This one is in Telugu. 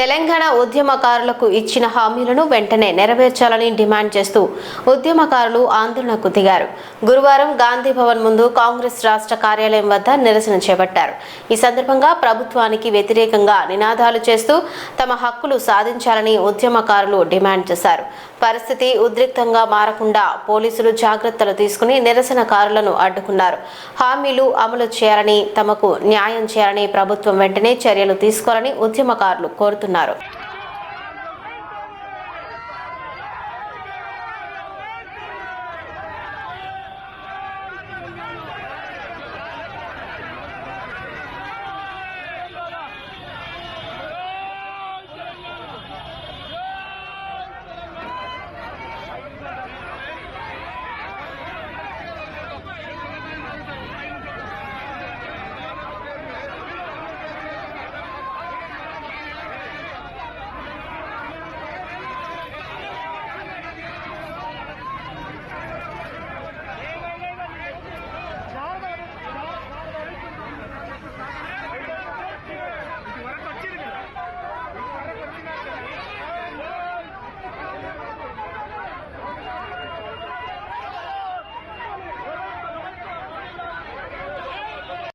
తెలంగాణ ఉద్యమకారులకు ఇచ్చిన హామీలను వెంటనే నెరవేర్చాలని డిమాండ్ చేస్తూ ఉద్యమకారులు ఆందోళనకు దిగారు. గురువారం గాంధీ భవన్ ముందు కాంగ్రెస్ రాష్ట్ర కార్యాలయం వద్ద నిరసన చేపట్టారు. ఈ సందర్భంగా ప్రభుత్వానికి వ్యతిరేకంగా నినాదాలు చేస్తూ తమ హక్కులు సాధించాలని ఉద్యమకారులు డిమాండ్ చేశారు. పరిస్థితి ఉద్రిక్తంగా మారకుండా పోలీసులు జాగ్రత్తలు తీసుకుని నిరసనకారులను అడ్డుకున్నారు. హామీలు అమలు చేయాలని, తమకు న్యాయం చేయాలని ప్రభుత్వం వెంటనే చర్యలు తీసుకోవాలని ఉద్యమకారులు కోరుతున్నారు.